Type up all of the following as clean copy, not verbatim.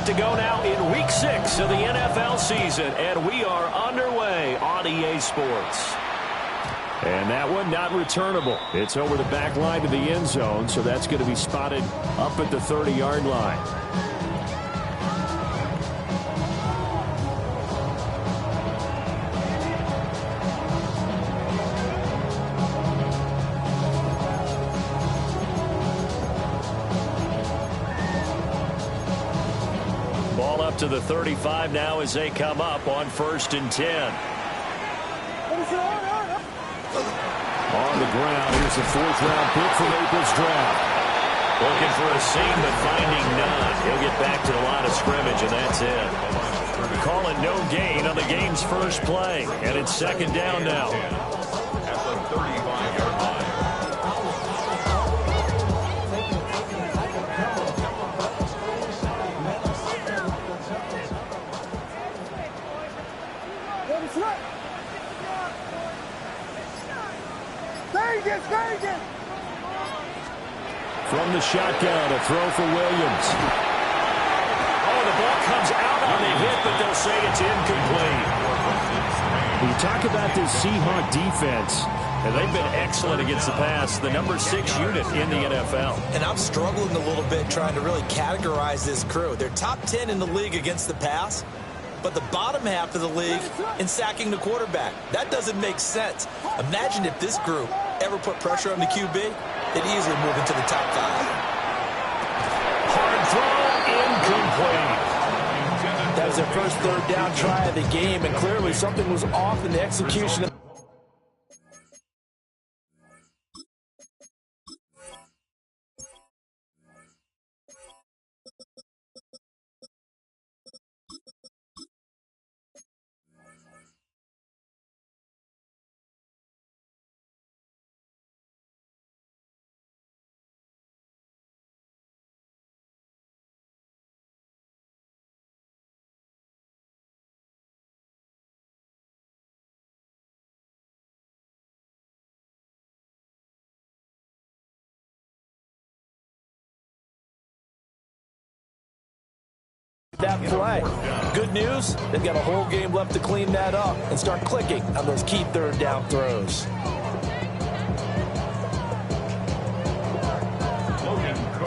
Set to go now in Week 6 of the NFL season, and we are underway on EA Sports. And that one not returnable. It's over the back line to the end zone, so that's going to be spotted up at the 30-yard line. Ball up to the 35 now as they come up on 1st and 10. On the ground, here's the 4th-round pick from April's draft. Looking for a seam, but finding none. He'll get back to the line of scrimmage, and that's it. Calling no gain on the game's first play, and it's 2nd down now. At the 35-yard line. From the shotgun, a throw for Williams. Oh, the ball comes out on the hit, but they'll say it's incomplete. When you talk about this Seahawk defense, and they've been excellent against the pass, the number 6 unit in the NFL. And I'm struggling a little bit trying to really categorize this crew. They're top 10 in the league against the pass, but the bottom half of the league in sacking the quarterback. That doesn't make sense. Imagine if this group ever put pressure on the QB, they'd easily move into the top 5. Hard throw, incomplete. That was their first 3rd down try of the game, and clearly something was off in the execution. That play. Good news, they've got a whole game left to clean that up and start clicking on those key 3rd down throws.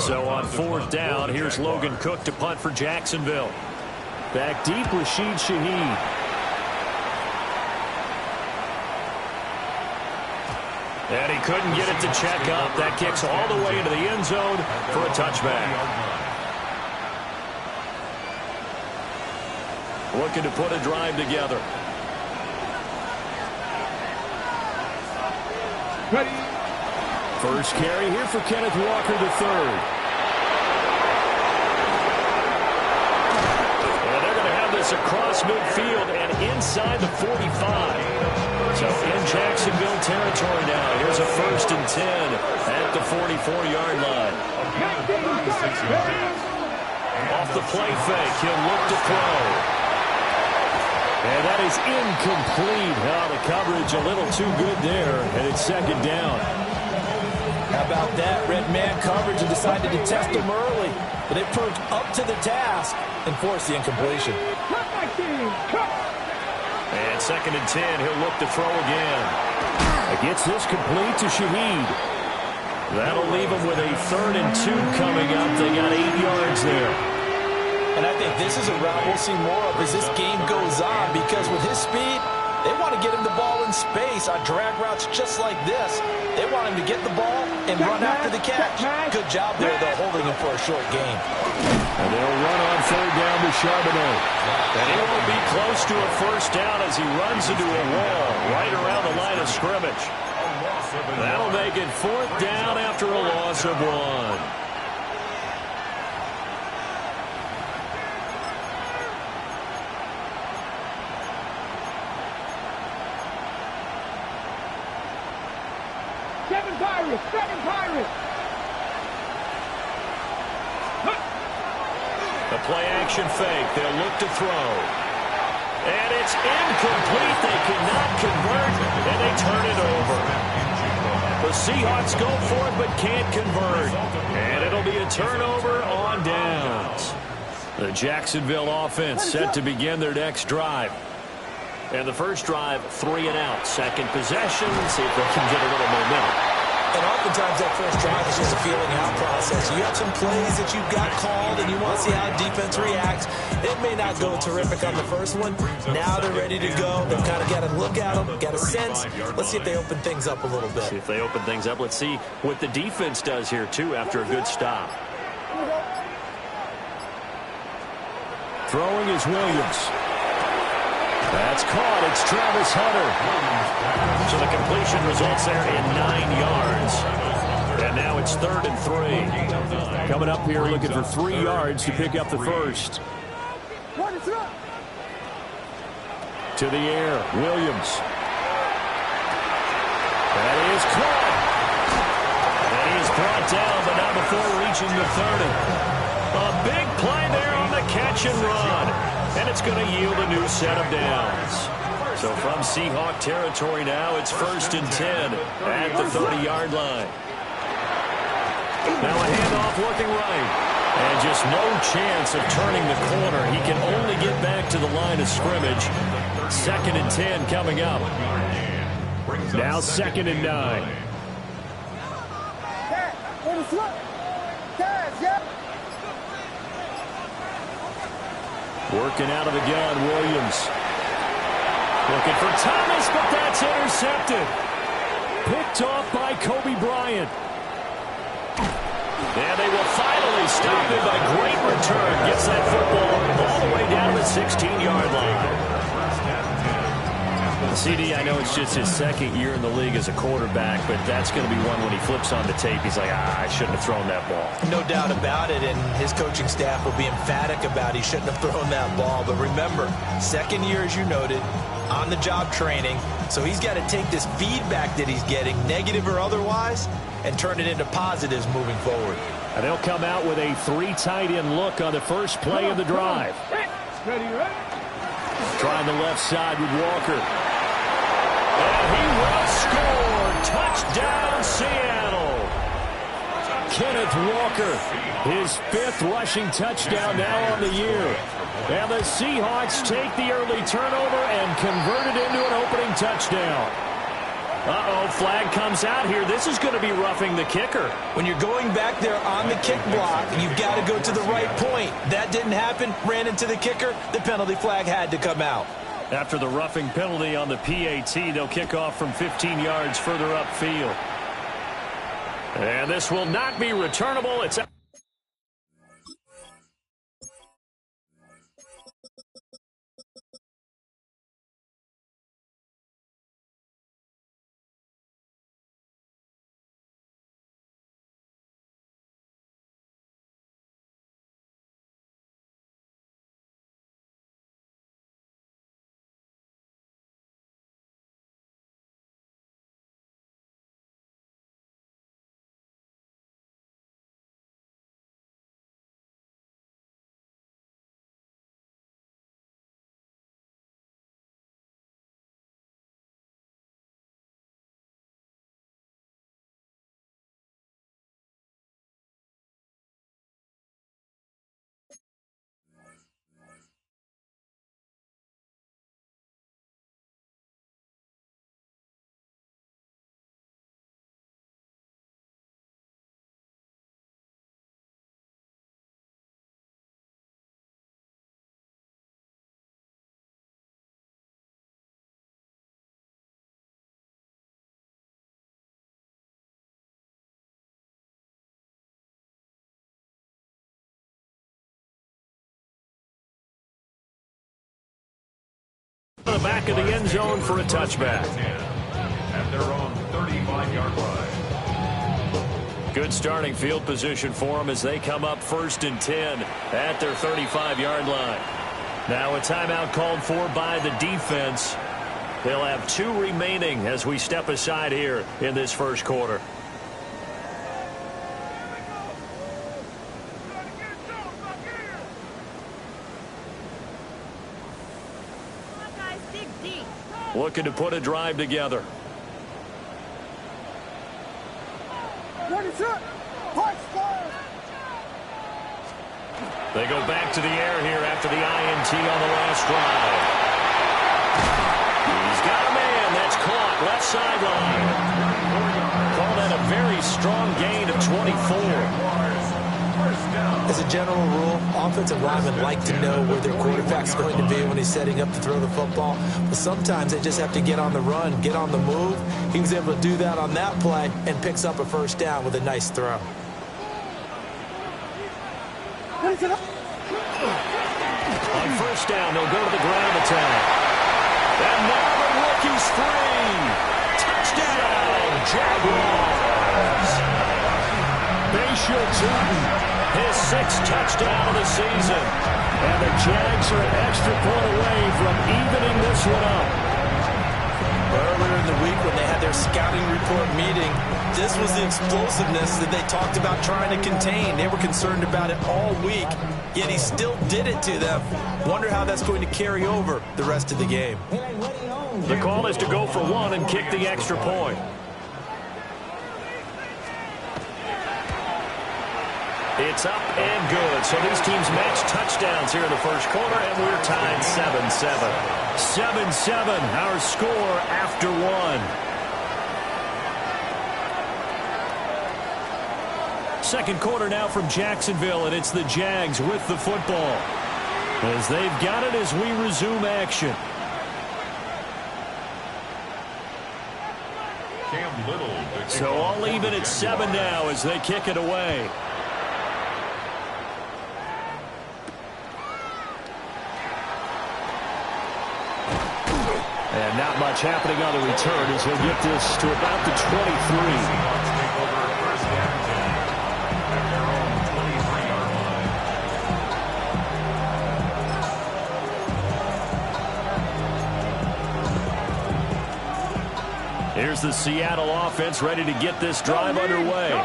So on 4th down, here's Logan Cook to punt for Jacksonville. Back deep, Rashid Shaheed. And he couldn't get it to check up. That kicks all the way into the end zone for a touchback. Looking to put a drive together. Ready. First carry here for Kenneth Walker III. And they're going to have this across midfield and inside the 45. So in Jacksonville territory now. Here's a 1st and 10 at the 44-yard line. Off the play fake, he'll look to throw. And that is incomplete. Oh, the coverage a little too good there, and it's 2nd down. How about that? Red man coverage and decided to test him early. But they proved up to the task and forced the incompletion. And 2nd and 10, he'll look to throw again. Gets this complete to Shaheed. That'll leave him with a 3rd and 2 coming up. They got 8 yards there. And I think this is a route we'll see more of as this game goes on, because with his speed, they want to get him the ball in space on drag routes just like this. They want him to get the ball and run after the catch. Good job there, though, holding him for a short game. And they'll run on 3rd down to Charbonnet. And he will be close to a 1st down as he runs into a wall right around the line of scrimmage. That'll make it 4th down after a loss of 1. Seven Pirates! The play-action fake. They'll look to throw. And it's incomplete. They cannot convert, and they turn it over. The Seahawks go for it, but can't convert. And it'll be a turnover on downs. The Jacksonville offense set to begin their next drive. And the first drive, 3 and out. Second possession, see if they can get a little momentum. And oftentimes that first drive is just a feeling out process. You have some plays that you've got called and you want to see how defense reacts. It may not go terrific on the first one. Now they're ready to go. They've kind of got to look at them, got a sense. Let's see if they open things up a little bit. See if they open things up. Let's see what the defense does here, too, after a good stop. Throwing is Williams. That's caught. It's Travis Hunter. So the completion results there in 9 yards. And now it's 3rd and 3. Coming up here looking for 3 yards to pick up the first. To the air, Williams. That is caught. And he is brought down, but not before reaching the 30. A big play there on the catch and run. And it's going to yield a new set of downs. So from Seahawk territory now, it's 1st and 10 at the 30-yard line. Now a handoff looking right. And just no chance of turning the corner. He can only get back to the line of scrimmage. 2nd and 10 coming up. Now 2nd and 9. Working out of the gun, Williams. Looking for Thomas, but that's intercepted. Picked off by Kobe Bryant. And they will finally stop him by great return. Gets that football all the way down the 16-yard line. CD, I know it's just his 2nd year in the league as a quarterback, but that's going to be one when he flips on the tape. He's like, I shouldn't have thrown that ball. No doubt about it, and his coaching staff will be emphatic about he shouldn't have thrown that ball. But remember, 2nd year, as you noted, on-the-job training, so he's got to take this feedback that he's getting, negative or otherwise, and turn it into positives moving forward. And they'll come out with a 3 tight end look on the first play of the drive. Ready? Trying the left side with Walker. And he will score. Touchdown, Seattle. Kenneth Walker, his 5th rushing touchdown now on the year. And the Seahawks take the early turnover and convert it into an opening touchdown. Uh-oh, flag comes out here. This is going to be roughing the kicker. When you're going back there on the kick block, you've got to go to the right point. That didn't happen. Ran into the kicker. The penalty flag had to come out. After the roughing penalty on the PAT, they'll kick off from 15 yards further upfield. And this will not be returnable. It's the back of the end zone for a touchback. At their own 35-yard line. Good starting field position for them as they come up 1st and 10 at their 35-yard line. Now a timeout called for by the defense. They'll have 2 remaining as we step aside here in this first quarter. Looking to put a drive together. They go back to the air here after the INT on the last drive. He's got a man. That's caught. Left sideline. Call that a very strong gain of 24. As a general rule, offensive linemen like to know where their quarterback's going to be when he's setting up to throw the football. But sometimes they just have to get on the run, get on the move. He was able to do that on that play and picks up a first down with a nice throw. On first down, they'll go to the ground attack. And now the rookie's free. Touchdown, Jaguars. Bayshore Tootin, his 6th touchdown of the season. And the Jags are an extra point away from evening this one up. Earlier in the week when they had their scouting report meeting, this was the explosiveness that they talked about trying to contain. They were concerned about it all week, yet he still did it to them. Wonder how that's going to carry over the rest of the game. The call is to go for one and kick the extra point. It's up and good. So these teams match touchdowns here in the first quarter, and we're tied 7-7. 7-7, our score after one. Second quarter now from Jacksonville, and it's the Jags with the football. As they've got it as we resume action. So all even at 7 now as they kick it away. And not much happening on the return as he'll get this to about the 23. Here's the Seattle offense ready to get this drive underway.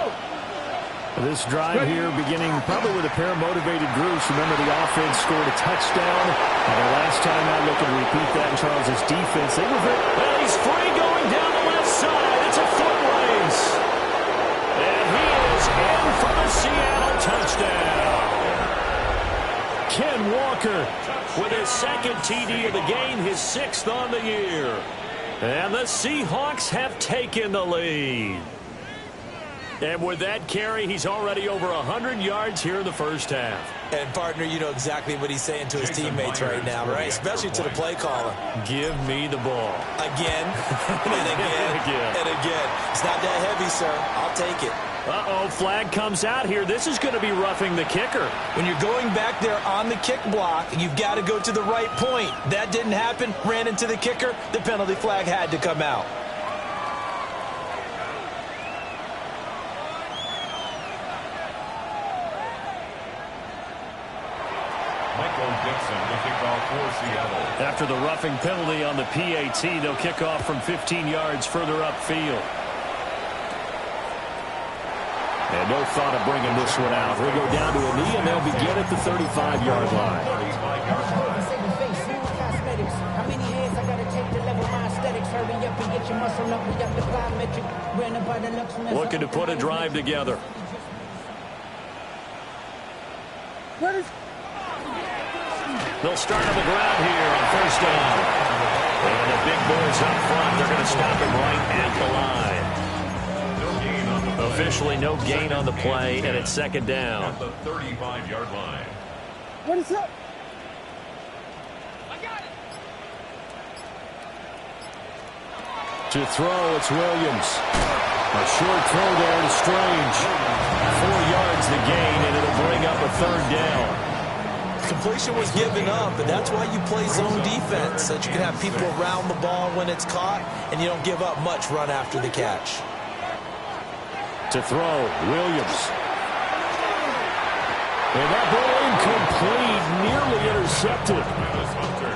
This drive here beginning probably with a pair of motivated groups. Remember, the offense scored a touchdown. And the last time I look and repeat that in Charles' defense, they were very... Well, he's free going down the left side. It's a foot race. And he is in for the Seattle touchdown. Ken Walker with his 2nd TD of the game, his 6th on the year. And the Seahawks have taken the lead. And with that carry, he's already over 100 yards here in the first half. And, partner, you know exactly what he's saying to his teammates right now, right? Especially to the play caller. Give me the ball. Again, and again, and again. It's not that heavy, sir. I'll take it. Uh-oh, flag comes out here. This is going to be roughing the kicker. When you're going back there on the kick block, you've got to go to the right point. That didn't happen. Ran into the kicker. The penalty flag had to come out. After the roughing penalty on the PAT, they'll kick off from 15 yards further upfield. And no thought of bringing this one out. He'll go down to a knee, and they'll begin at the 35-yard line. Looking to put a drive together. They'll start on the ground here on first down. And the big boys up front, they're going to stop him right at the line. Officially no gain on the play, and it's 2nd down. At the 35-yard line. What is that? To throw, it's Williams. A short throw there to Strange. 4 yards the gain, and it'll bring up a 3rd down. Completion was given up, and that's why you play zone defense, so that you can have people around the ball when it's caught, and you don't give up much run after the catch. To throw, Williams. And that ball incomplete, nearly intercepted.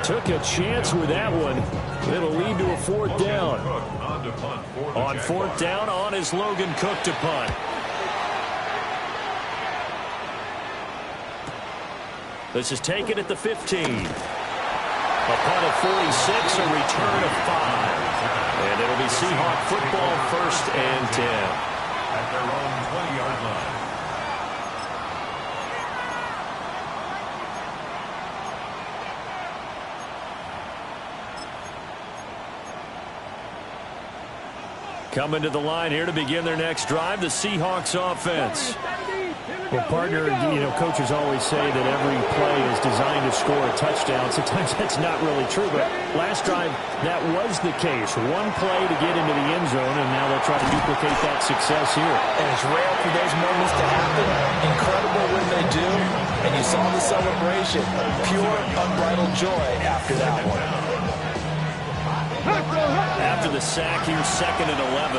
Took a chance with that one. It'll lead to a 4th down. On 4th down, on is Logan Cook to punt. This is taken at the 15. A punt of 46, a return of 5. And it'll be Seahawk football, 1st and 10. At their own 20-yard line. Coming to the line here to begin their next drive, the Seahawks offense. Well, partner, coaches always say that every play is designed to score a touchdown. Sometimes that's not really true, but last drive, that was the case. One play to get into the end zone, and now they'll try to duplicate that success here. And it's rare for those moments to happen. Incredible when they do. And you saw the celebration. Pure, unbridled joy after that one. After the sack, here's 2nd and 11.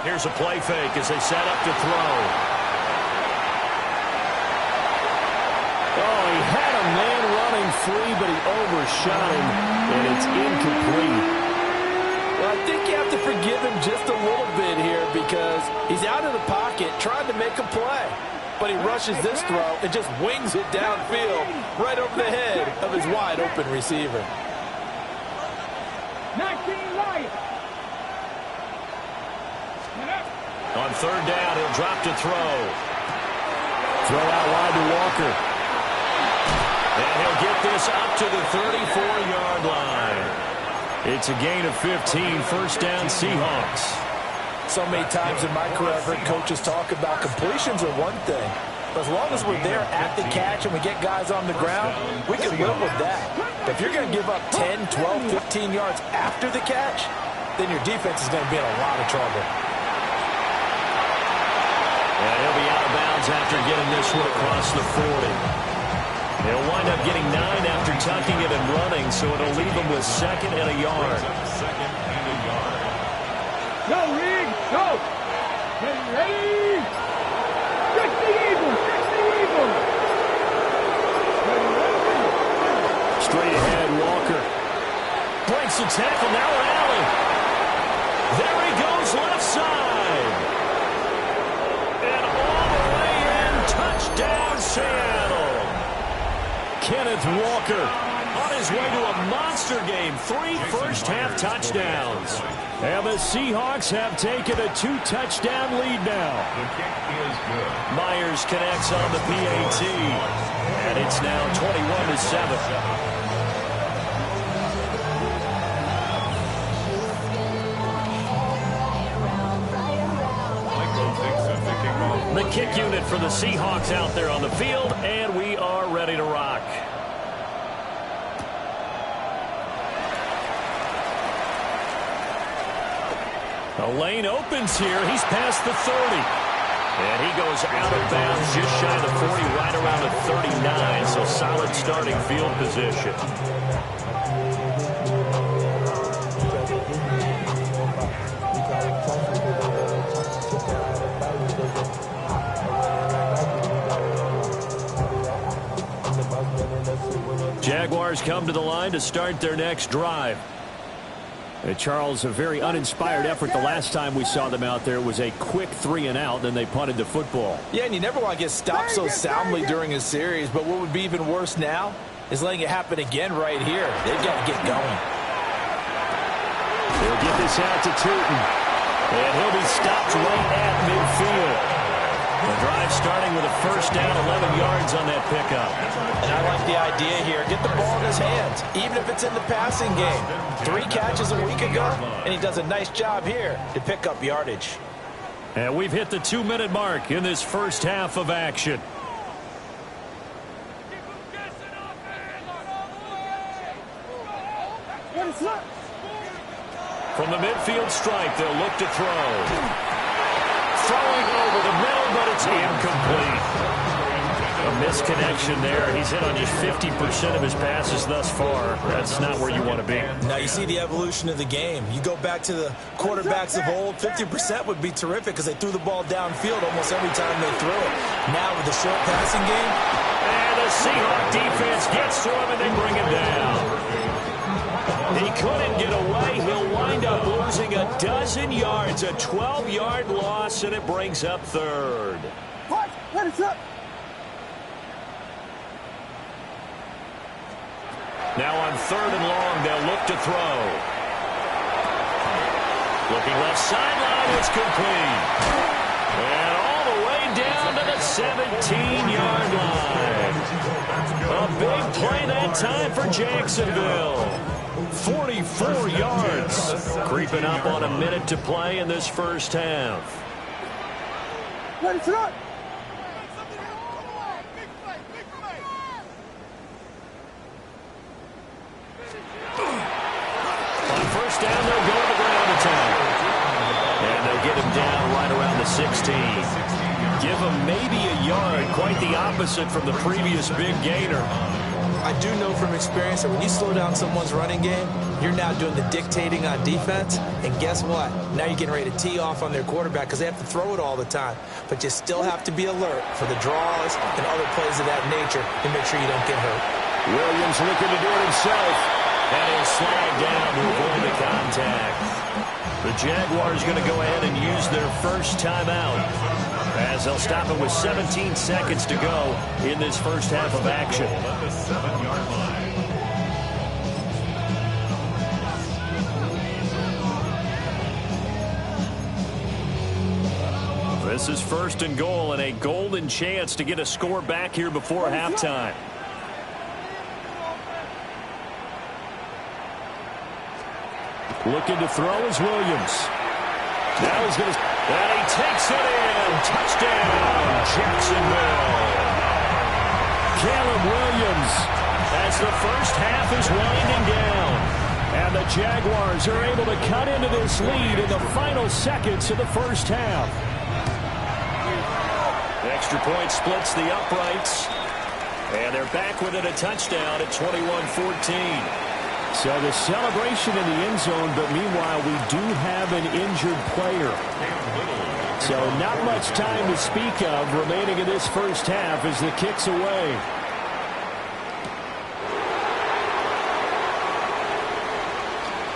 Here's a play fake as they set up to throw. Oh, he had a man running free, but he overshot him, and it's incomplete. Well, I think you have to forgive him just a little bit here because he's out of the pocket trying to make a play. But he rushes this throw and just wings it downfield right over the head of his wide-open receiver. 19 right. On 3rd down, he'll drop to throw. Throw out wide to Walker. And he'll get this up to the 34-yard line. It's a gain of 15, 1st down Seahawks. So many times in my career, I've heard coaches talk about completions are one thing. But as long as we're there at the catch and we get guys on the ground, we can live with that. But if you're going to give up 10, 12, 15 yards after the catch, then your defense is going to be in a lot of trouble. And he'll be out of bounds after getting this one across the 40. He'll wind up getting 9 after tucking it and running, so it'll leave him with 2nd and a yard. Go, Reed, go! Ready! Fix the eagle! Fix the eagle! Straight ahead, Walker. Breaks the tackle, now Allen. There he goes, left side. And all the way in, touchdown Seattle. Kenneth Walker on his way to a monster game. 3 first-half touchdowns. And the Seahawks have taken a 2-touchdown lead now. Myers connects on the PAT. And it's now 21-7. The kick unit for the Seahawks out there on the field, and we are ready to rock. The lane opens here. He's past the 30. And he goes out of bounds just shy of the 40, right around the 39. So solid starting field position. Jaguars come to the line to start their next drive. Charles, a very uninspired effort the last time we saw them out there. It was a quick 3-and-out, then they punted the football. Yeah, and you never want to get stopped so soundly during a series, but what would be even worse now is letting it happen again right here. They've got to get going. They'll get this out to Tootin. And he'll be stopped right at midfield. The drive starting with a 1st down, 11 yards on that pickup. And I like the idea here. Get the ball in his hands, even if it's in the passing game. 3 catches a week ago, and he does a nice job here to pick up yardage. And we've hit the 2-minute mark in this first half of action. From the midfield stripe, they'll look to throw. Throwing over the middle, but it's incomplete. A misconnection there. He's hit on just 50% of his passes thus far. That's not where you want to be. Now you see the evolution of the game. You go back to the quarterbacks of old, 50% would be terrific because they threw the ball downfield almost every time they threw it. Now with the short passing game. And the Seahawk defense gets to him and they bring him down. He couldn't get away. He'll wind up losing a dozen yards, a 12-yard loss, and it brings up 3rd. What? Let us up. Now on 3rd and long, they'll look to throw. Looking left sideline, it's complete. And all the way down to the 17-yard line. time for Jacksonville. 44 yards. Creeping up on a minute to play in this first half. Ready, start. On first down, they'll go to the ground attack. And they'll get him down right around the 16. Give him maybe a yard. Quite the opposite from the previous big gainer. I do know from experience that when you slow down someone's running game, you're now doing the dictating on defense. And guess what? Now you're getting ready to tee off on their quarterback because they have to throw it all the time. But you still have to be alert for the draws and other plays of that nature to make sure you don't get hurt. Williams looking to do it himself. And he'll slide down to avoid the contact. The Jaguars going to go ahead and use their first timeout, as they'll stop it with 17 seconds to go in this first half of action. At the 7-yard line. This is first and goal and a golden chance to get a score back here before halftime. Looking to throw is Williams. Now he's going to... And he takes it in. Touchdown, Jacksonville. Caleb Williams, as the first half is winding down. And the Jaguars are able to cut into this lead in the final seconds of the first half. The extra point splits the uprights. And they're back within a touchdown at 21-14. So the celebration in the end zone, but meanwhile we do have an injured player. So not much time to speak of remaining in this first half as the kick's away.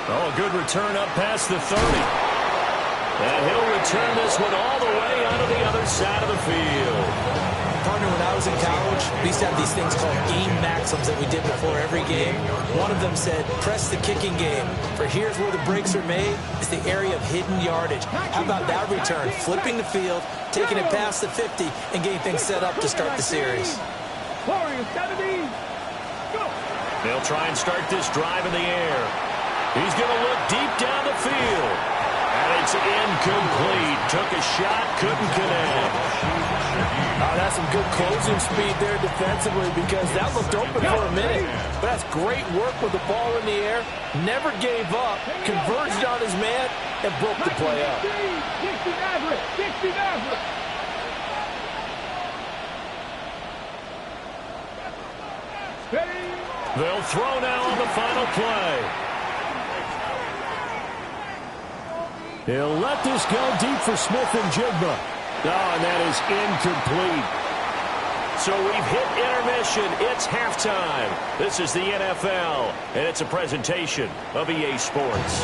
Oh, good return up past the 30. And he'll return this one all the way onto the other side of the field. Partner, when I was in college, we used to have these things called game maxims that we did before every game. One of them said, press the kicking game. For here's where the breaks are made. It's the area of hidden yardage. How about that return? Flipping the field, taking it past the 50, and getting things set up to start the series. Warriors, 70. Go. They'll try and start this drive in the air. He's going to look deep down the field. And it's incomplete. Took a shot, couldn't connect. Oh, that's some good closing speed there defensively because that looked open for a minute. But that's great work with the ball in the air. Never gave up, converged on his man, and broke the play up. 60 average, 60 average. They'll throw now on the final play. He'll let this go deep for Smith and Jigba. Oh, and that is incomplete. So we've hit intermission. It's halftime. This is the NFL, and it's a presentation of EA Sports.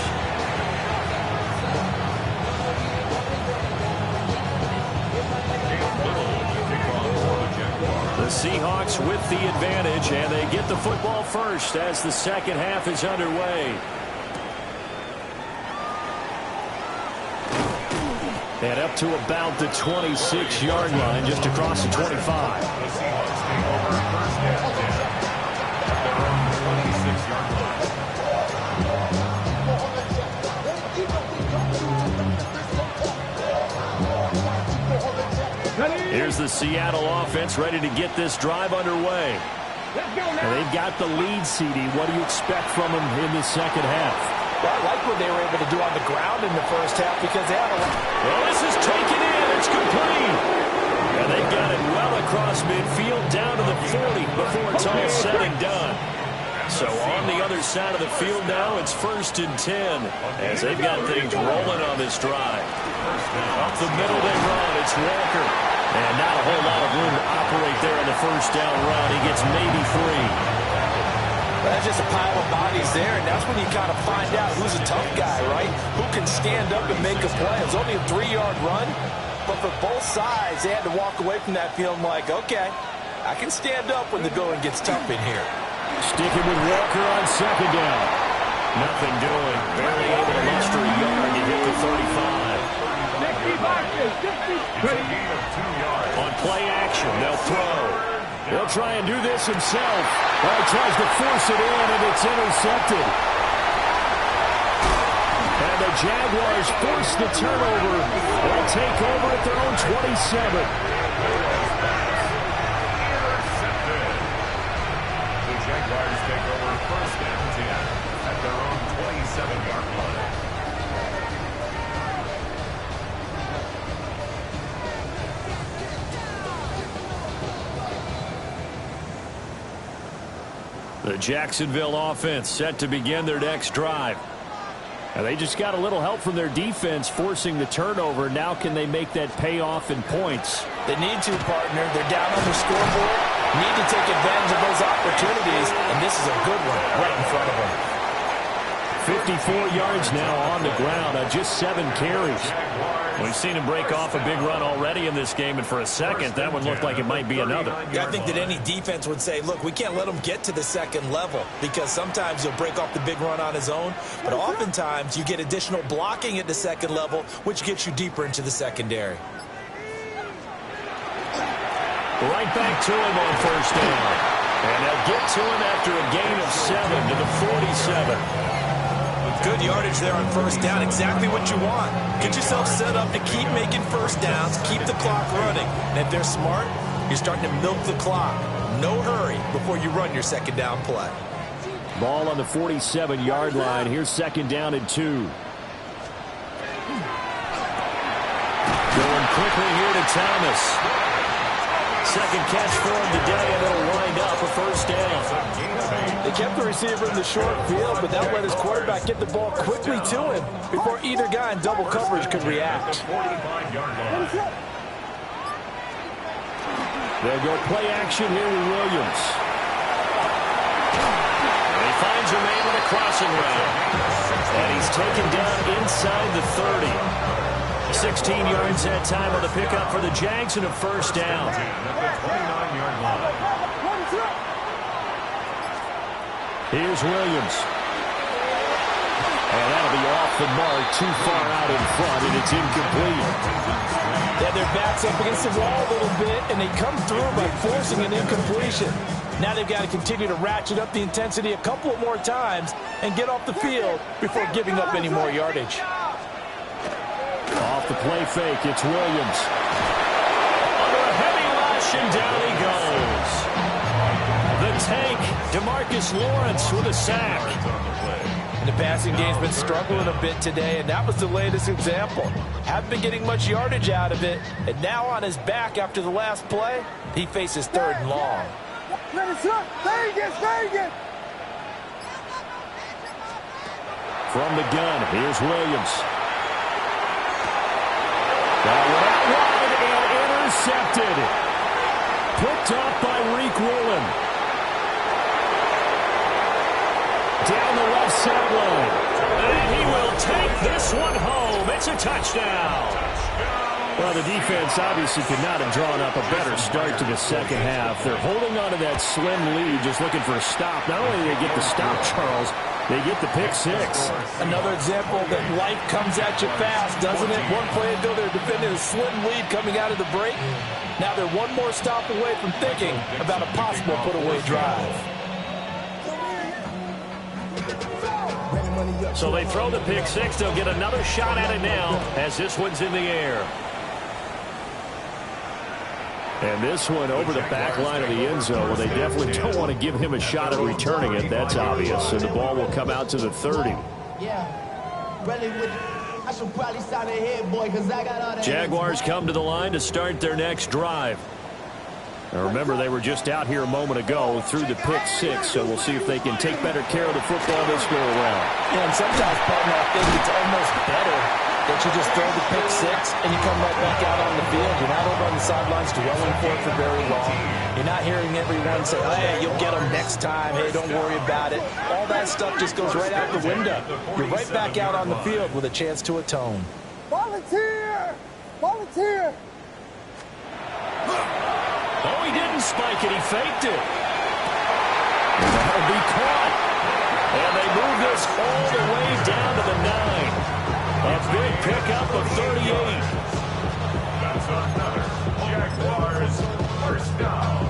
The Seahawks with the advantage, and they get the football first as the second half is underway. And up to about the 26-yard line, just across the 25. The Seahawks take over first and 10. They're on the 26-yard line. Here's the Seattle offense ready to get this drive underway. And they've got the lead, CD. What do you expect from them in the second half? Well, I like what they were able to do on the ground in the first half because they had a lot. Well, this is taken in. It's complete. And they've got it well across midfield down to the 40 before it's all said and done. So on the other side of the field now, it's first and 10 as they've got things rolling on this drive. Up the middle they run. It's Walker. And not a whole lot of room to operate there in the first down run. He gets maybe 3. That's just a pile of bodies there, and that's when you kind of find out who's a tough guy, right? Who can stand up and make a play. It was only a 3-yard run, but for both sides, they had to walk away from that feeling like, okay, I can stand up when the going gets tough in here. Sticking with Walker on second down. Nothing doing. Barely able to muster a yard to hit the 35. On play action, they'll throw. He'll try and do this himself. He tries to force it in, and it's intercepted. And the Jaguars force the turnover. They'll take over at their own 27. The Jaguars take over first and 10 at their own 27-yard line. The Jacksonville offense set to begin their next drive. And they just got a little help from their defense forcing the turnover. Now can they make that pay off in points? They need to, partner. They're down on the scoreboard. Need to take advantage of those opportunities, and this is a good one right in front of them. 54 yards now on the ground on just 7 carries. We've seen him break off a big run already in this game, and for a second, that one looked like it might be another. Yeah, I think that any defense would say, look, we can't let him get to the second level because sometimes he'll break off the big run on his own, but oftentimes you get additional blocking at the second level, which gets you deeper into the secondary. Right back to him on first down. And they'll get to him after a gain of 7 to the 47. Good yardage there on first down. Exactly what you want. Get yourself set up to keep making first downs, keep the clock running. And if they're smart, you're starting to milk the clock. No hurry before you run your second down play. Ball on the 47-yard line. Here's second down and 2. Going quickly here to Thomas. Second catch for him today, and it'll wind up a first down. They kept the receiver in the short field, but that let his quarterback get the ball quickly to him before either guy in double coverage could react. They'll go play action here with Williams. And he finds a man with a crossing route. And he's taken down inside the 30. 16 yards that time on the pickup for the Jags and a first down. Here's Williams. And that'll be off the mark, too far out in front, and it's incomplete. Yeah, their back's up against the wall a little bit, and they come through by forcing an incompletion. Now they've got to continue to ratchet up the intensity a couple of more times and get off the field before giving up any more yardage. Off the play fake, it's Williams. Under a heavy rush, and down he goes. The tank, DeMarcus Lawrence with a sack. And the passing game's been struggling a bit today, and that was the latest example. Haven't been getting much yardage out of it, and now on his back after the last play, he faces third and long. From the gun, here's Williams. That one out wide and intercepted. Picked off by Reek Woolen. Down the left sideline. And he will take this one home. It's a touchdown. Well, the defense obviously could not have drawn up a better start to the second half. They're holding on to that slim lead, just looking for a stop. Not only do they get the stop, Charles, they get the pick six. Another example that life comes at you fast, doesn't it? One play ago, they're defending a slim lead coming out of the break. Now they're one more stop away from thinking about a possible put-away drive. So they throw the pick six. They'll get another shot at it now as this one's in the air. And this one over the back line of the end zone. Well, they definitely don't want to give him a shot at returning it. That's obvious. And the ball will come out to the 30. Jaguars come to the line to start their next drive. Now remember, they were just out here a moment ago through the pick six, so we'll see if they can take better care of the football this go around. Yeah, and sometimes, partner, I think it's almost better that you just throw the pick six and you come right back out on the field. You're not over on the sidelines dwelling for it for very long. You're not hearing everyone say, hey, you'll get them next time. Hey, don't worry about it. All that stuff just goes right out the window. You're right back out on the field with a chance to atone. Volunteer! Volunteer! Oh, he didn't spike it. He faked it. That'll be caught. And they move this all the way down to the 9. A big pickup of 38. That's another Jaguars first down.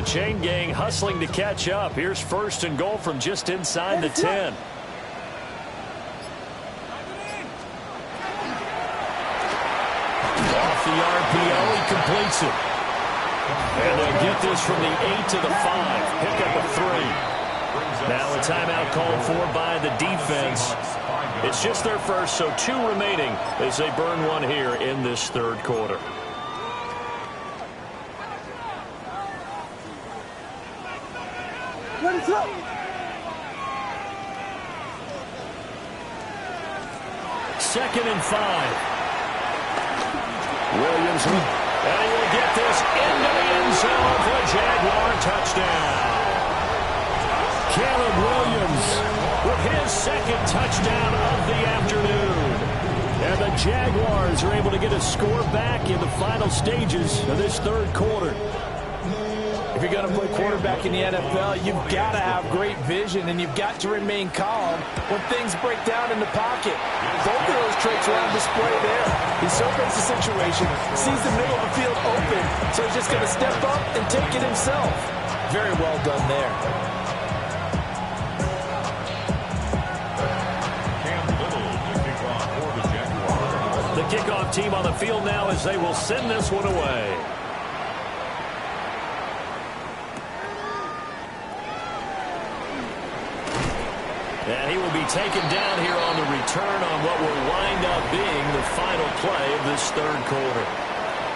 the chain gang hustling to catch up. Here's first and goal from just inside the 10. Off the RPO, he completes it. And they'll get this from the 8 to the 5. Pick up a 3. Now a timeout called for by the defense. It's just their first, so 2 remaining as they burn one here in this third quarter. Second and 5. Williams, and he will get this into the end zone for a Jaguar touchdown. Caleb Williams with his second touchdown of the afternoon. And the Jaguars are able to get a score back in the final stages of this third quarter. If you're going to play quarterback in the NFL, you've got to have great vision, and you've got to remain calm when things break down in the pocket. Both of those traits are on display there. He surveys the situation, sees the middle of the field open, so he's just going to step up and take it himself. Very well done there. The kickoff team on the field now as they will send this one away. And he will be taken down here on the return on what will wind up being the final play of this third quarter.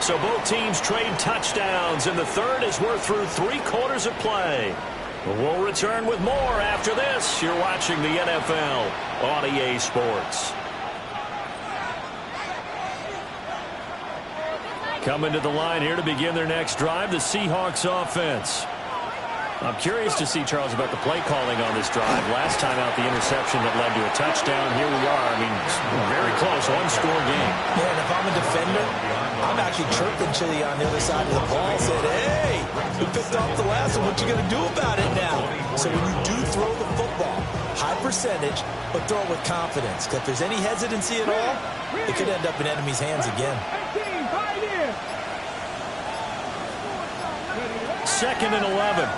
So both teams trade touchdowns in the third as we're through 3 quarters of play. We'll return with more after this. You're watching the NFL on EA Sports. Coming to the line here to begin their next drive, the Seahawks offense. I'm curious to see, Charles, about the play calling on this drive. Last time out, the interception that led to a touchdown. Here we are. I mean, very close, one-score game. Yeah, and if I'm a defender, I'm actually chirping Chili on the other side of the ball. Said, hey, you picked off the last one. What you going to do about it now? So when you do throw the football, high percentage, but throw it with confidence. Because if there's any hesitancy at all, it could end up in enemy's hands again. Second and 11.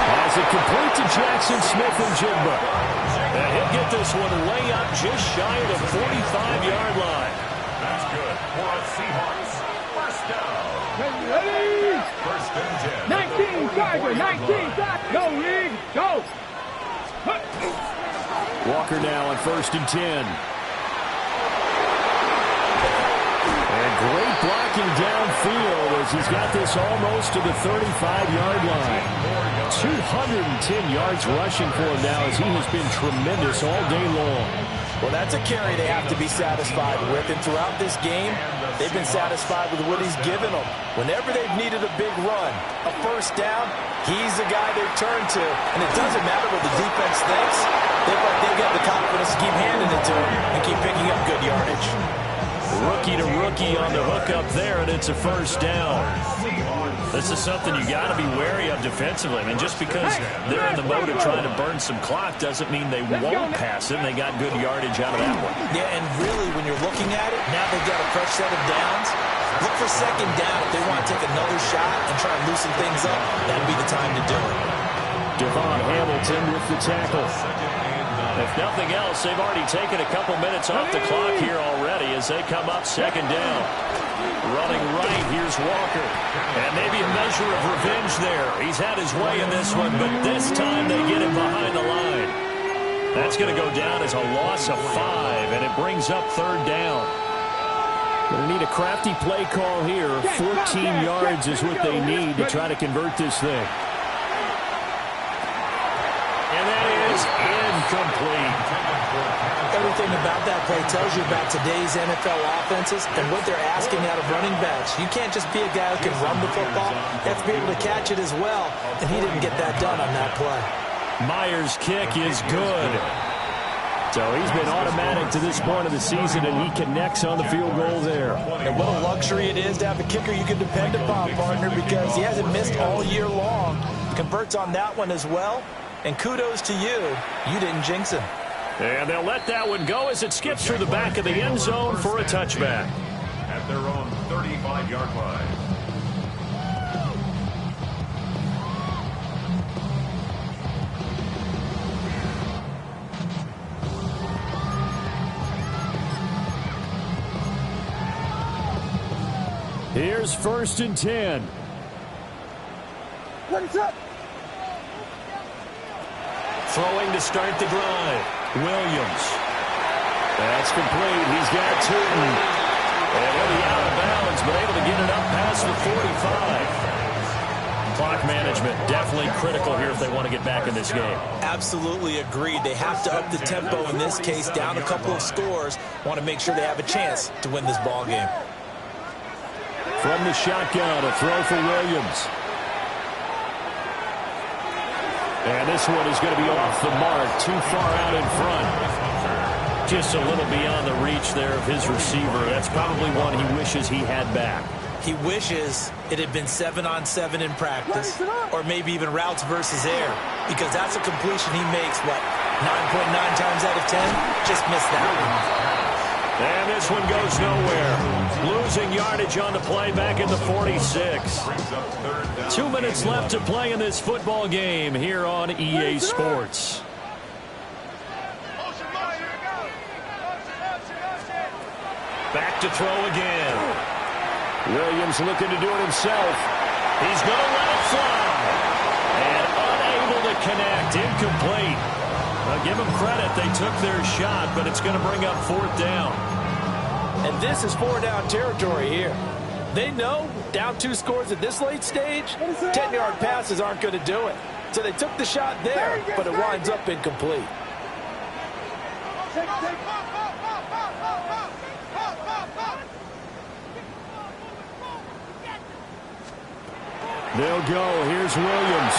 As it complete to Jackson Smith-Njigba. And he'll get this one way up just shy of the 45-yard line. That's good for a Seahawks. First down. Ready? First and 10. 19, Tiger, 19, go, League, go. Walker now on first and 10. And great blocking downfield as he's got this almost to the 35-yard line. 210 yards rushing for him now as he has been tremendous all day long. Well, that's a carry they have to be satisfied with. And throughout this game, they've been satisfied with what he's given them. Whenever they've needed a big run, a first down, he's the guy they've turned to. And it doesn't matter what the defense thinks. They've got the confidence to keep handing it to him and keep picking up good yardage. Rookie to rookie on the hook up there, and it's a first down. This is something you got to be wary of defensively. I mean, just because they're in the mode of trying to burn some clock doesn't mean they won't pass it, and they got good yardage out of that one. Yeah, and really, when you're looking at it, now they've got a fresh set of downs. Look for second down if they want to take another shot and try and loosen things up. That'd be the time to do it. Devon Hamilton with the tackle. If nothing else, they've already taken a couple minutes off the clock here already as they come up second down. Running right, here's Walker. And maybe a measure of revenge there. He's had his way in this one, but this time they get him behind the line. That's going to go down as a loss of 5, and it brings up third down. Going to need a crafty play call here. 14 yards is what they need to try to convert this thing. And that is incomplete. Everything about that play tells you about today's NFL offenses and what they're asking out of running backs. You can't just be a guy who can run the football. You have to be able to catch it as well, and he didn't get that done on that play. Myers' kick is good. So he's been automatic to this point of the season, and he connects on the field goal there. And what a luxury it is to have a kicker you can depend upon, partner, because he hasn't missed all year long. Converts on that one as well. And kudos to you. You didn't jinx him. And they'll let that one go as it skips through the back of the end zone for a touchback. At their own 35-yard line. Here's 1st and 10. Throwing to start the drive. Williams. That's complete. He's got Tootin. And he'll be out of bounds, but able to get it up past the 45. Clock management definitely critical here if they want to get back in this game. Absolutely agreed. They have to up the tempo in this case, down a couple of scores. Want to make sure they have a chance to win this ball game. From the shotgun, a throw for Williams. And this one is going to be off the mark, too far out in front. Just a little beyond the reach there of his receiver. That's probably one he wishes he had back. He wishes it had been 7-on-7 in practice, or maybe even routes versus air, because that's a completion he makes, what, 9.9 times out of 10? Just missed that one. And this one goes nowhere. Losing yardage on the play back at the 46. 2 minutes left to play in this football game here on EA Sports. Back to throw again. Williams looking to do it himself. He's going to let it fly. And unable to connect. Incomplete. Well, give them credit. They took their shot, but it's going to bring up 4th down. And this is 4-down territory here. They know down 2 scores at this late stage, 10-yard passes aren't going to do it. So they took the shot there, but it winds up incomplete. They'll go. Here's Williams.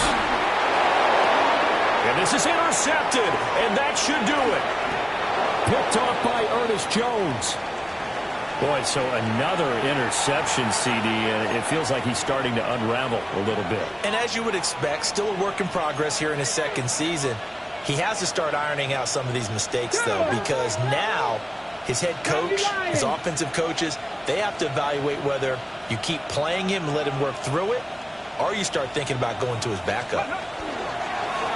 And this is intercepted, and that should do it. Picked off by Ernest Jones. Boy, so another interception, CD, and it feels like he's starting to unravel a little bit. And as you would expect, still a work in progress here in his 2nd season. He has to start ironing out some of these mistakes, though, because now his head coach, his offensive coaches, they have to evaluate whether you keep playing him and let him work through it, or you start thinking about going to his backup.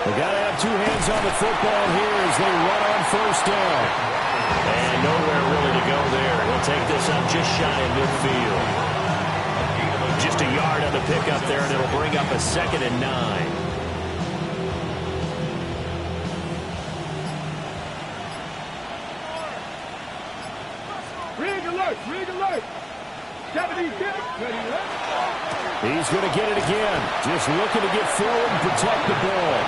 They got to have 2 hands on the football here as they run on 1st down. And nowhere really to go there. He'll take this up just shy of midfield. Just a yard on the pickup there, and it'll bring up a 2nd and 9. Rig alert! Rig alert! 76! Ready, left. He's going to get it again. Just looking to get forward and protect the ball.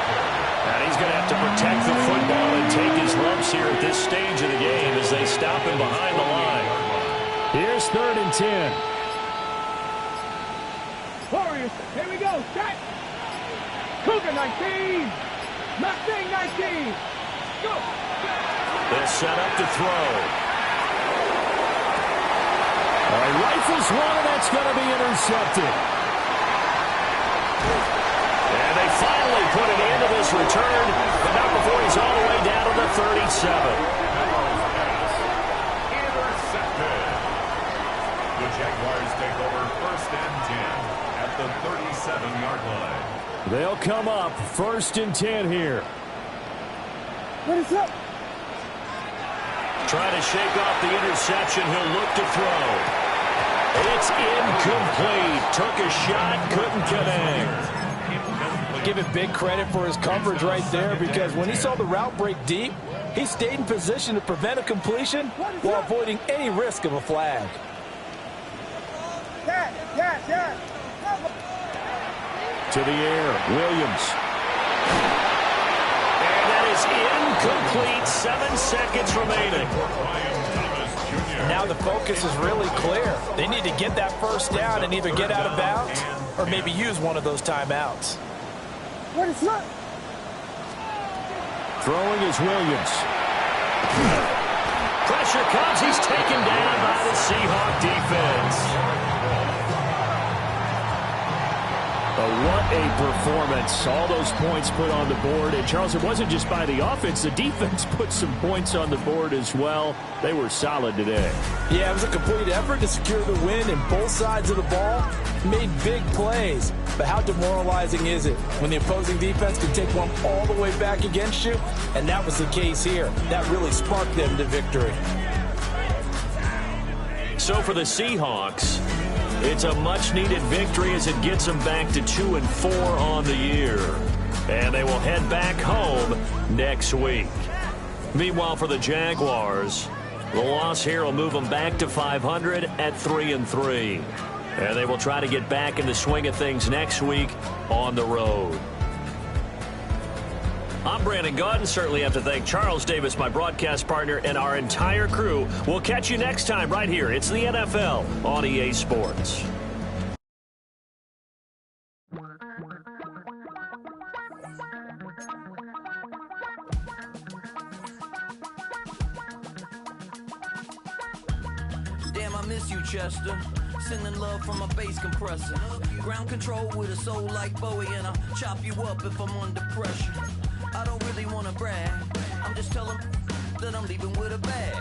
And he's going to have to protect the football and take his lumps here at this stage of the game as they stop him behind the line. Here's 3rd and 10. Warriors, here we go. Set! Cougar 19! Mustang 19! Go! They'll set up to throw. All right, rifles one, and that's going to be intercepted. And they finally put an end to this return, but not before he's all the way down to the 37. Intercepted. The Jaguars take over 1st and 10 at the 37-yard line. They'll come up 1st and 10 here. What is up? Trying to shake off the interception. He'll look to throw. It's incomplete. Took a shot, couldn't connect. Give him big credit for his coverage right there, because when he saw the route break deep, he stayed in position to prevent a completion while avoiding any risk of a flag. To the air, Williams. And that is incomplete. 7 seconds remaining. Now the focus is really clear. They need to get that 1st down and either get out of bounds or maybe use one of those timeouts. What is up? Throwing is Williams. Pressure comes. He's taken down by the Seahawk defense. What a performance. All those points put on the board. And, Charles, it wasn't just by the offense. The defense put some points on the board as well. They were solid today. Yeah, it was a complete effort to secure the win in both sides of the ball. Made big plays. But how demoralizing is it when the opposing defense can take one all the way back against you? And that was the case here. That really sparked them to victory. So for the Seahawks, It's a much-needed victory as it gets them back to 2-4 on the year. And they will head back home next week. Meanwhile, for the Jaguars, the loss here will move them back to 500 at 3-3. And they will try to get back in the swing of things next week on the road. I'm Brandon Gaudin. Certainly have to thank Charles Davis, my broadcast partner, and our entire crew. We'll catch you next time right here. It's the NFL on EA Sports. Damn, I miss you, Chester. Sending love from a bass compressor. Ground control with a soul like Bowie, and I'll chop you up if I'm under pressure. I don't really want to brag. I'm just telling that I'm leaving with a bag.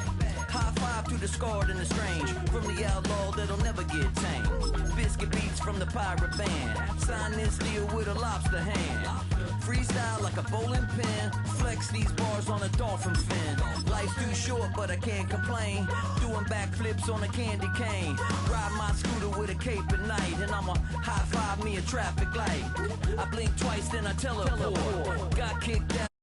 High five to the scarred and the strange. From the outlaw that'll never get tamed. Biscuit beats from the pirate band. Sign this deal with a lobster hand. Freestyle like a bowling pin. Flex these bars on a dolphin fin. Life's too short, but I can't complain. Doing backflips on a candy cane. Ride my scooter with a cape at night. And I'ma high five me a traffic light. I blink twice, then I teleport. Got kicked out.